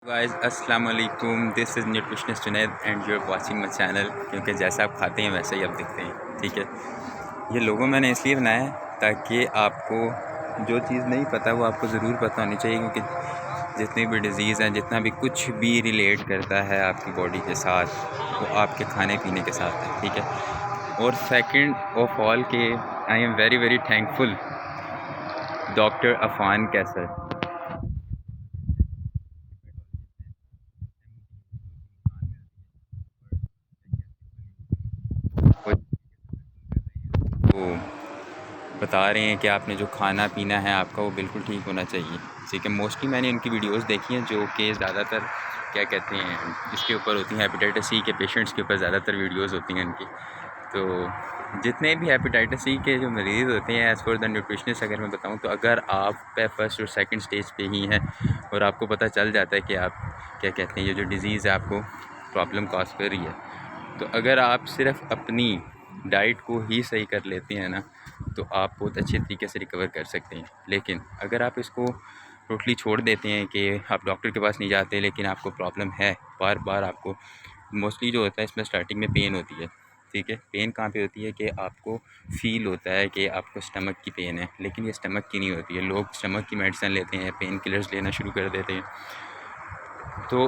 Guys अस्सलाम वालेकुम, this is nutritionist Junaid and you are watching my channel. क्योंकि जैसा आप खाते हैं वैसे ही आप दिखते हैं, ठीक है। ये लोगो मैंने इसलिए बनाया है ताकि आपको जो चीज़ नहीं पता वो आपको ज़रूर पता होनी चाहिए, क्योंकि जितनी भी डिज़ीज़ हैं, जितना भी कुछ भी रिलेट करता है आपकी बॉडी के साथ, वो आपके खाने पीने के साथ है, ठीक है। और सेकंड ऑफ ऑल के I am very very thankful doctor Afan Kaiser. वो बता रहे हैं कि आपने जो खाना पीना है आपका वो बिल्कुल ठीक होना चाहिए, ठीक है। मोस्टली मैंने उनकी वीडियोस देखी हैं जो कि ज़्यादातर क्या कहते हैं इसके ऊपर होती हैं, हेपेटाइटिस सी के पेशेंट्स के ऊपर ज़्यादातर वीडियोस होती हैं उनकी। तो जितने भी हेपेटाइटिस सी के जो मरीज़ होते हैं, एज़ पर द न्यूट्रिशनिस्ट अगर मैं बताऊँ, तो अगर आप फर्स्ट और सेकंड स्टेज पे ही हैं और आपको पता चल जाता है कि आप क्या कहते हैं ये जो डिज़ीज़ है आपको प्रॉब्लम कॉज कर रही है, तो अगर आप सिर्फ अपनी डाइट को ही सही कर लेते हैं ना, तो आप बहुत अच्छे तरीके से रिकवर कर सकते हैं। लेकिन अगर आप इसको टोटली छोड़ देते हैं कि आप डॉक्टर के पास नहीं जाते, लेकिन आपको प्रॉब्लम है, बार बार आपको मोस्टली जो होता है इसमें स्टार्टिंग में पेन होती है, ठीक है। पेन कहाँ पे होती है कि आपको फील होता है कि आपको स्टमक की पेन है, लेकिन ये स्टमक की नहीं होती है। लोग स्टमक की मेडिसिन लेते हैं, पेन किलर्स लेना शुरू कर देते हैं। तो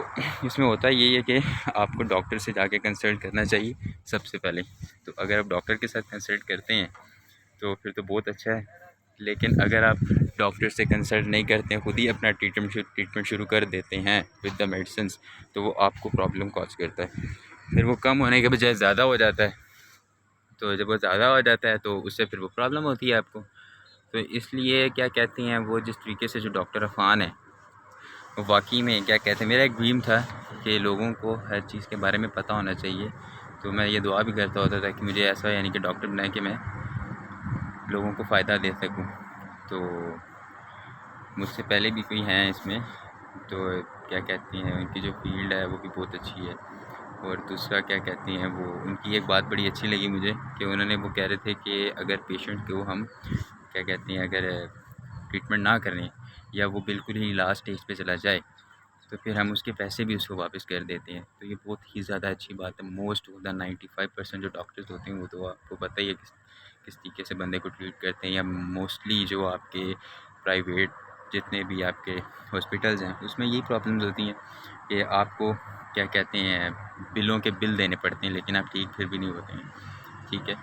इसमें होता ये है कि आपको डॉक्टर से जाके कंसल्ट करना चाहिए सबसे पहले। तो अगर आप डॉक्टर के साथ कंसल्ट करते हैं तो फिर तो बहुत अच्छा है। लेकिन अगर आप डॉक्टर से कंसल्ट नहीं करते हैं, खुद ही अपना ट्रीटमेंट शुरू कर देते हैं विद द मेडिसिन्स, तो वो आपको प्रॉब्लम कॉज करता है। फिर वो कम होने के बजाय ज़्यादा हो जाता है। तो जब वो ज़्यादा हो जाता है तो उससे फिर वो प्रॉब्लम होती है आपको। तो इसलिए क्या कहते हैं वो जिस तरीके से जो डॉक्टर अफान है, वाकई में क्या कहते हैं, मेरा एक ड्रीम था कि लोगों को हर चीज़ के बारे में पता होना चाहिए। तो मैं ये दुआ भी करता होता था कि मुझे ऐसा यानी कि डॉक्टर बनाए कि मैं लोगों को फ़ायदा दे सकूं। तो मुझसे पहले भी कोई हैं इसमें, तो क्या कहती हैं उनकी जो फील्ड है वो भी बहुत अच्छी है। और दूसरा क्या कहती हैं वो, उनकी एक बात बड़ी अच्छी लगी मुझे कि उन्होंने वो कह रहे थे कि अगर पेशेंट को हम क्या कहती हैं अगर ट्रीटमेंट ना करें या वो बिल्कुल ही लास्ट स्टेज पे चला जाए, तो फिर हम उसके पैसे भी उसको वापस कर देते हैं। तो ये बहुत ही ज़्यादा अच्छी बात है। मोस्ट ऑफ द 95% जो डॉक्टर्स होते हैं वो तो आपको पता ही है किस तरीके से बंदे को ट्रीट करते हैं। या मोस्टली जो आपके प्राइवेट जितने भी आपके हॉस्पिटल्स हैं उसमें यही प्रॉब्लम्स होती हैं कि आपको क्या कहते हैं बिलों के बिल देने पड़ते हैं, लेकिन आप ठीक फिर भी नहीं होते हैं, ठीक है।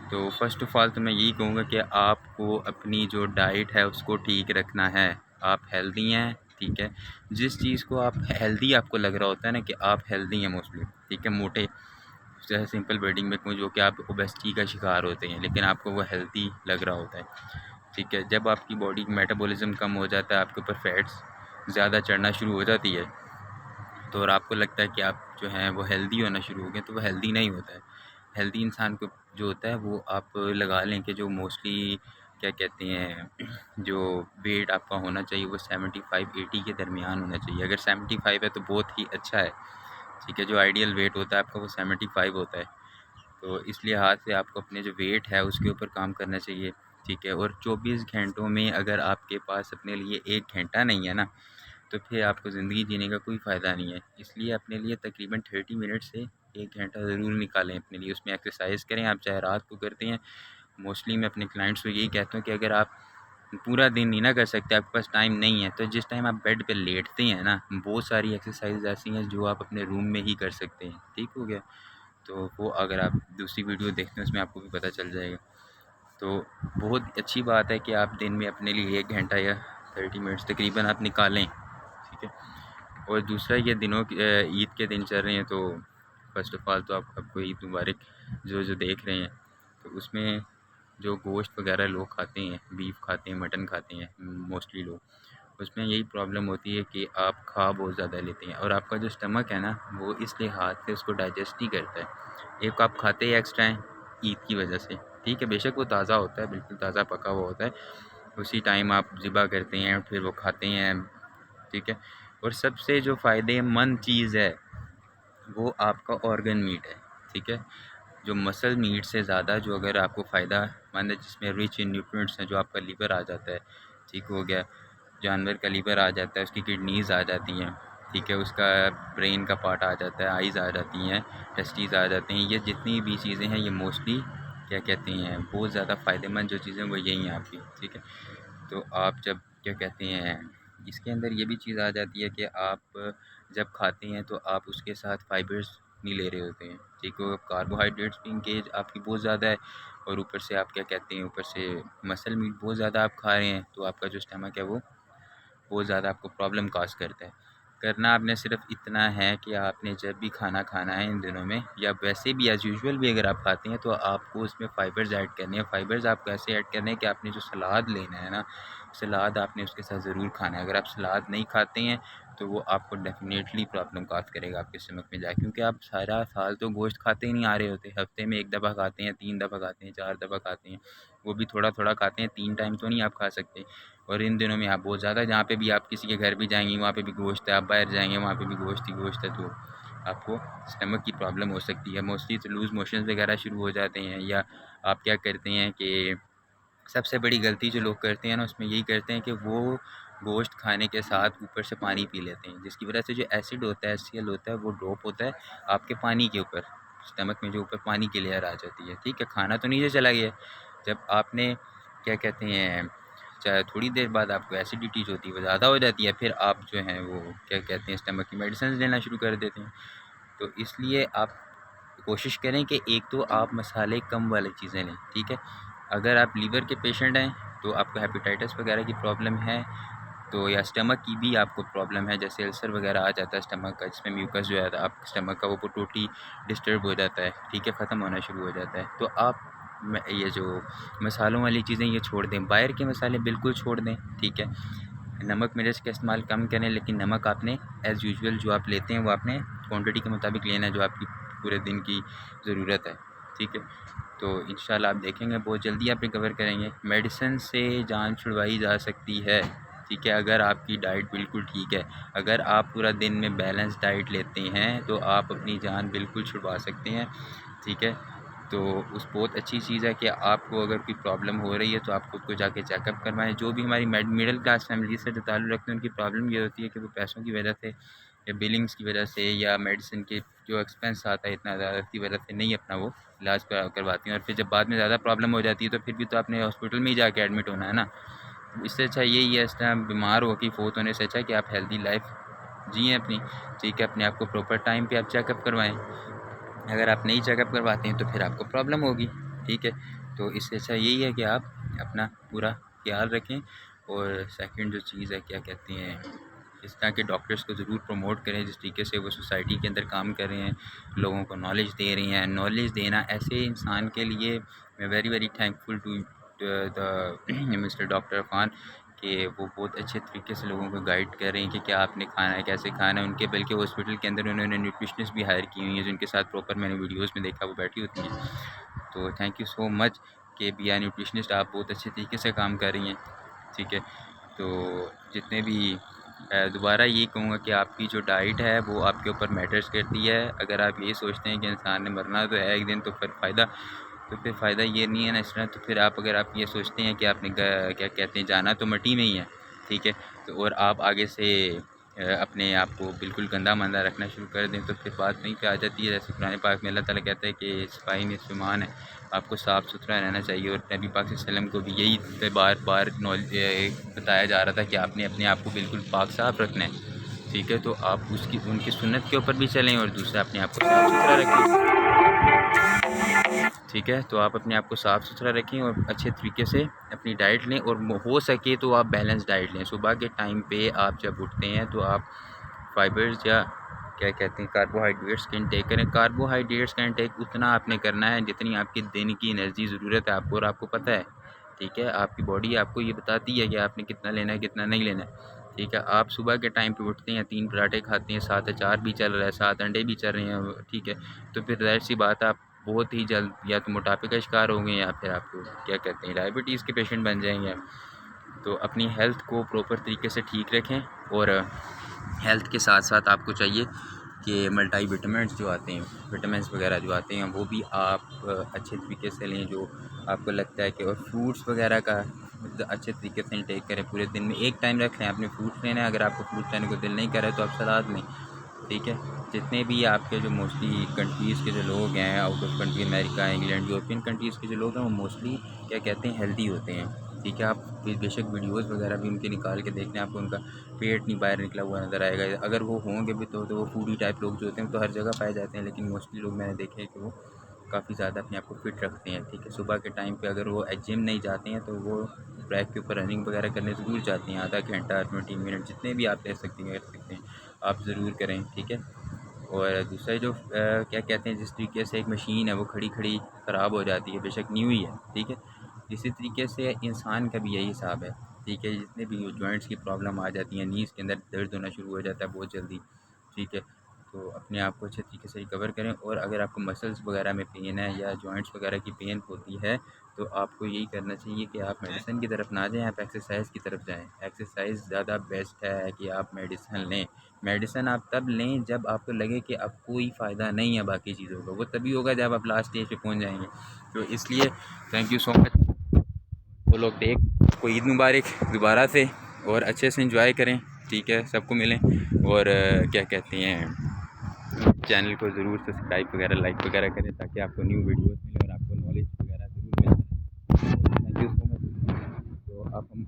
तो फर्स्ट ऑफ़ ऑल तो मैं यही कहूँगा कि आपको अपनी जो डाइट है उसको ठीक रखना है। आप हेल्दी हैं, ठीक है। जिस चीज़ को आप हेल्दी आपको लग रहा होता है ना कि आप हेल्दी हैं मोस्टली, ठीक है, मोटे जैसे सिंपल वर्डिंग में कहूँ, जो कि आप ओबेसिटी का शिकार होते हैं, लेकिन आपको वो हेल्दी लग रहा होता है, ठीक है। जब आपकी बॉडी की मेटाबॉलिज्म कम हो जाता है, आपके ऊपर फैट्स ज़्यादा चढ़ना शुरू हो जाती है, तो और आपको लगता है कि आप जो हैं वो हेल्दी होना शुरू हो गए, तो वो हेल्दी नहीं होता है। हेल्दी इंसान को जो होता है वो आप लगा लें कि जो मोस्टली क्या कहते हैं जो वेट आपका होना चाहिए वो 75-80 के दरमियान होना चाहिए। अगर 75 है तो बहुत ही अच्छा है, ठीक है। जो आइडियल वेट होता है आपका वो 75 होता है। तो इस लिहाज से आपको अपने जो वेट है उसके ऊपर काम करना चाहिए, ठीक है। और 24 घंटों में अगर आपके पास अपने लिए 1 घंटा नहीं है ना, तो फिर आपको ज़िंदगी जीने का कोई फ़ायदा नहीं है। इसलिए अपने लिए तकरीबन 30 मिनट से 1 घंटा ज़रूर निकालें अपने लिए। उसमें एक्सरसाइज़ करें, आप चाहे रात को करते हैं। मोस्टली मैं अपने क्लाइंट्स को यही कहता हूँ कि अगर आप पूरा दिन नहीं ना कर सकते, आपके पास टाइम नहीं है, तो जिस टाइम आप बेड पे लेटते हैं ना, बहुत सारी एक्सरसाइज ऐसी हैं जो आप अपने रूम में ही कर सकते हैं, ठीक हो गया। तो वो अगर आप दूसरी वीडियो देखते हैं उसमें आपको भी पता चल जाएगा। तो बहुत अच्छी बात है कि आप दिन में अपने लिए 1 घंटा या 30 मिनट्स तकरीबन आप निकालें, ठीक है। और दूसरा ये दिनों की ईद के दिन चल रहे हैं, तो फर्स्ट ऑफ़ ऑल तो आपको ईद मुबारक। जो देख रहे हैं तो उसमें जो गोश्त वगैरह लोग खाते हैं, बीफ खाते हैं, मटन खाते हैं मोस्टली लोग, उसमें यही प्रॉब्लम होती है कि आप खा बहुत ज़्यादा लेते हैं और आपका जो स्टमक है ना वो इस लिहाज से उसको डाइजेस्ट नहीं करता है। एक आप खाते ही एक्स्ट्रा हैं ईद की वजह से, ठीक है। बेशक वो ताज़ा होता है, बिल्कुल ताज़ा पका हुआ होता है, उसी टाइम आप ज़िबा करते हैं फिर वो खाते हैं, ठीक है। और सबसे जो फ़ायदेमंद चीज़ है वो आपका ऑर्गन मीट है, ठीक है। जो मसल मीट से ज़्यादा जो अगर आपको फ़ायदा मंद है, जिसमें रिच इन न्यूट्रिएंट्स हैं, जो आपका लीवर आ जाता है, ठीक हो गया, जानवर का लीवर आ जाता है, उसकी किडनीज़ आ जाती हैं, ठीक है, उसका ब्रेन का पार्ट आ जाता है, आइज़ आ जाती हैं, टेस्टीज़ आ जाते हैं। ये जितनी भी चीज़ें हैं ये मोस्टली क्या कहते हैं बहुत ज़्यादा फ़ायदेमंद जो चीज़ें वो यही हैं आपकी, ठीक है। तो आप जब क्या कहते हैं इसके अंदर ये भी चीज़ आ जाती है कि आप जब खाते हैं तो आप उसके साथ फाइबर्स नहीं ले रहे होते हैं, ठीक है। कार्बोहाइड्रेट्स भी इंगेज आपकी बहुत ज़्यादा है और ऊपर से आप क्या कहते हैं ऊपर से मसल मीट बहुत ज़्यादा आप खा रहे हैं, तो आपका जो स्टमक है वो बहुत ज़्यादा आपको प्रॉब्लम काज करता है। करना आपने सिर्फ इतना है कि आपने जब भी खाना खाना है इन दिनों में या वैसे भी एज़ यूजुअल भी अगर आप खाते हैं तो आपको उसमें फ़ाइबर्स ऐड करने हैं। फ़ाइबर्स आपको ऐसे ऐड करने हैं कि आपने जो सलाद लेना है ना, सलाद आपने उसके साथ ज़रूर खाना है। अगर आप सलाद नहीं खाते हैं तो वो आपको डेफ़िनेटली प्रॉब्लम काज़ करेगा आपके स्टमक में जाके, क्योंकि आप सारा साल तो गोश्त खाते ही नहीं आ रहे होते। हफ़्ते में 1 दफ़ा खाते हैं, 3 दफ़ा खाते हैं, 4 दफ़ा खाते हैं, वो भी थोड़ा-थोड़ा खाते हैं, 3 टाइम तो नहीं आप खा सकते। और इन दिनों में आप बहुत ज़्यादा जहाँ पे भी आप किसी के घर भी जाएंगे वहाँ पे भी गोश्त है, आप बाहर जाएंगे वहाँ पे भी गोश्त ही गोश्त है, तो आपको स्टमक की प्रॉब्लम हो सकती है। मोस्टली तो लूज़ मोशंस वगैरह शुरू हो जाते हैं, या आप क्या करते हैं कि सबसे बड़ी गलती जो लोग करते हैं ना उसमें यही करते हैं कि वो गोश्त खाने के साथ ऊपर से पानी पी लेते हैं, जिसकी वजह से जो एसिड होता है, HCl होता है, वो ड्रॉप होता है आपके पानी के ऊपर, स्टमक में जो ऊपर पानी की लेयर आ जाती है, ठीक है। खाना तो नीचे चला गया, जब आपने क्या कहते हैं चाहे थोड़ी देर बाद आपको एसिडिटी जो होती है वो ज़्यादा हो जाती है, फिर आप जो हैं वो क्या कहते हैं स्टमक की मेडिसिन लेना शुरू कर देते हैं। तो इसलिए आप कोशिश करें कि एक तो आप मसाले कम वाली चीज़ें लें, ठीक है। अगर आप लीवर के पेशेंट हैं तो आपको हेपेटाइटिस वगैरह की प्रॉब्लम है तो, या स्टमक की भी आपको प्रॉब्लम है, जैसे अल्सर वगैरह आ जाता है स्टमक का, जिसमें म्यूकस जो है आप स्टमक का वो टोटली डिस्टर्ब हो जाता है, ठीक है, ख़त्म होना शुरू हो जाता है। तो आप ये जो मसालों वाली चीज़ें ये छोड़ दें, बाहर के मसाले बिल्कुल छोड़ दें, ठीक है। नमक मिर्च का इस्तेमाल कम करें, लेकिन नमक आपने एज़ यूजुअल जो आप लेते हैं वो आपने क्वांटिटी के मुताबिक लेना है जो आपकी पूरे दिन की ज़रूरत है, ठीक है। तो इंशाल्लाह आप देखेंगे बहुत जल्दी आप रिकवर करेंगे। मेडिसिन से जान छुड़वाई जा सकती है, ठीक है, अगर आपकी डाइट बिल्कुल ठीक है। अगर आप पूरा दिन में बैलेंस डाइट लेते हैं तो आप अपनी जान बिल्कुल छुड़वा सकते हैं, ठीक है। तो उस बहुत अच्छी चीज़ है कि आपको अगर कोई प्रॉब्लम हो रही है तो आप खुद को जाके चेकअप करवाएं। जो भी हमारी मिडिल क्लास फैमिली से जो ताल्लुक़ रखते हैं उनकी प्रॉब्लम ये होती है कि वो पैसों की वजह से या बिलिंग्स की वजह से या मेडिसिन के जो एक्सपेंस आता है इतना ज़्यादा की वजह से नहीं अपना वो इलाज करवाती हैं, और फिर जब बाद में ज़्यादा प्रॉब्लम हो जाती है तो फिर भी तो आपने हॉस्पिटल में ही जाके एडमिट होना है ना। इससे अच्छा यही है इस टाइम बीमार हो के फोत होने से अच्छा कि आप हेल्दी लाइफ जिए अपनी, ठीक है। अपने आप को प्रॉपर टाइम पे आप चेकअप करवाएं। अगर आप नहीं चेकअप करवाते हैं तो फिर आपको प्रॉब्लम होगी, ठीक है। तो इससे अच्छा यही है कि आप अपना पूरा ख्याल रखें। और सेकंड जो चीज़ है क्या कहते हैं, इस तरह के डॉक्टर्स को ज़रूर प्रमोट करें जिस तरीके से वो सोसाइटी के अंदर काम कर रहे हैं, लोगों को नॉलेज दे रहे हैं। नॉलेज देना ऐसे इंसान के लिए मैं very very thankful to the mister doctor Afan कि वो बहुत अच्छे तरीके से लोगों को गाइड कर रहे हैं कि क्या आपने खाना है, कैसे खाना है। उनके बल्कि हॉस्पिटल के अंदर उन्होंने न्यूट्रिशनिस्ट भी हायर की हुई हैं जिनके साथ प्रॉपर मैंने वीडियोस में देखा वो बैठी होती हैं। तो थैंक यू सो मच कि बिया न्यूट्रिशनिस्ट आप बहुत अच्छे तरीके से काम कर रही हैं, ठीक है। तो जितने भी दोबारा ये कहूँगा कि आपकी जो डाइट है वो आपके ऊपर मैटर्स करती है। अगर आप ये सोचते हैं कि इंसान ने मरना तो है एक दिन, तो फिर फ़ायदा ये नहीं है ना इस तरह। तो फिर आप अगर आप ये सोचते हैं कि आपने क्या कहते हैं जाना तो मट्टी में ही है, ठीक है, तो और आप आगे से अपने आप को बिल्कुल गंदा मंदा रखना शुरू कर दें तो फिर बात वहीं पे आ जाती है। जैसे कुरान पाक में अल्लाह ताला कहता है कि सफाई में ईमान है, आपको साफ़ सुथरा रहना चाहिए। और नबी पाक सल्लल्लाहु अलैहि वसल्लम को भी यही बार बार बताया जा रहा था कि आपने अपने आप को बिल्कुल पाक साफ़ रखना है, ठीक है। तो आप उनकी सुन्नत के ऊपर भी चलें और दूसरा अपने आप को साफ़ सुथरा रखें, ठीक है। तो आप अपने आप को साफ़ सुथरा रखें और अच्छे तरीके से अपनी डाइट लें, और हो सके तो आप बैलेंस डाइट लें। सुबह के टाइम पे आप जब उठते हैं तो आप फाइबर्स या क्या कहते हैं कार्बोहाइड्रेट्स का इंटेक करें। कार्बोहाइड्रेट्स का इंटेक उतना आपने करना है जितनी आपकी दिन की एनर्जी ज़रूरत है आपको, और आपको पता है, ठीक है। आपकी बॉडी आपको ये बताती है कि आपने कितना लेना है कितना नहीं लेना है, ठीक है। आप सुबह के टाइम पे उठते हैं, 3 पराठे खाते हैं, 7 अचार भी चल रहा है, 7 अंडे भी चल रहे हैं, ठीक है। तो फिर ज़ाहिर सी बात आप बहुत ही जल्द या तो मोटापे का शिकार होंगे या फिर आपको क्या कहते हैं डायबिटीज़ के पेशेंट बन जाएंगे। तो अपनी हेल्थ को प्रॉपर तरीके से ठीक रखें, और हेल्थ के साथ साथ आपको चाहिए कि मल्टी विटामिन्स जो आते हैं, विटामिन्स वगैरह जो आते हैं वो भी आप अच्छे तरीके से लें जो आपको लगता है कि, और फ्रूट्स वगैरह का अच्छे तरीके से इंटेक करें। पूरे दिन में एक टाइम रख लें, आपने फ्रूट्स लेना है, अगर आपको फ्रूट्स लेने को दिल नहीं कर रहा है तो आप सलाद लें, ठीक है। जितने भी आपके जो मोस्टली कंट्रीज़ के जो लोग हैं out of country, America, England, European countries के जो लोग हैं वो मोस्टली क्या कहते हैं हेल्दी होते हैं, ठीक है। आप बेशक वीडियोस वगैरह भी उनके निकाल के देख लें, आपको उनका पेट नहीं बाहर निकला हुआ नज़र आएगा। अगर वो होंगे भी तो वो फूडी टाइप लोग जो होते हैं तो हर जगह पाए जाते हैं, लेकिन मोस्टली लोग मैंने देखे हैं कि वो काफ़ी ज़्यादा अपने आप को फिट रखते हैं, ठीक है। सुबह के टाइम पे अगर वो जिम नहीं जाते हैं तो वो ट्रैक के ऊपर रनिंग वगैरह करने ज़रूर जाते हैं, आधा घंटा 20 मिनट जितने भी आप ले सकते हैं कर सकते हैं, आप ज़रूर करें, ठीक है। और दूसरा जो क्या कहते हैं जिस तरीके से एक मशीन है वो खड़ी खड़ी ख़राब हो जाती है, बेशक न्यू ही है, ठीक है। इसी तरीके से इंसान का भी यही हिसाब है, ठीक है। जितने भी जॉइंट्स की प्रॉब्लम आ जाती हैं, नीज़ के अंदर दर्द होना शुरू हो जाता है बहुत जल्दी, ठीक है। तो अपने आप को अच्छे तरीके से रिकवर करें। और अगर आपको मसल्स वगैरह में पेन है या जॉइंट्स वगैरह की पेन होती है तो आपको यही करना चाहिए कि आप मेडिसिन की तरफ ना जाएं, आप एक्सरसाइज की तरफ जाएं। एक्सरसाइज ज़्यादा बेस्ट है कि आप मेडिसिन लें। मेडिसिन आप तब लें जब आपको लगे कि अब कोई फ़ायदा नहीं है बाकी चीज़ों का, वो तभी होगा जब आप लास्ट स्टेज पे पहुंच जाएंगे। तो इसलिए थैंक यू सो मच। वो लोग देख को ईद मुबारक दोबारा से, और अच्छे से इंजॉय करें, ठीक है। सबको मिलें और क्या कहते हैं चैनल को ज़रूर सब्सक्राइब वगैरह लाइक वगैरह करें ताकि आपको न्यू वीडियोस मिले और आपको नॉलेज वगैरह ज़रूर मिल जाए। Thank you so much. तो अब हम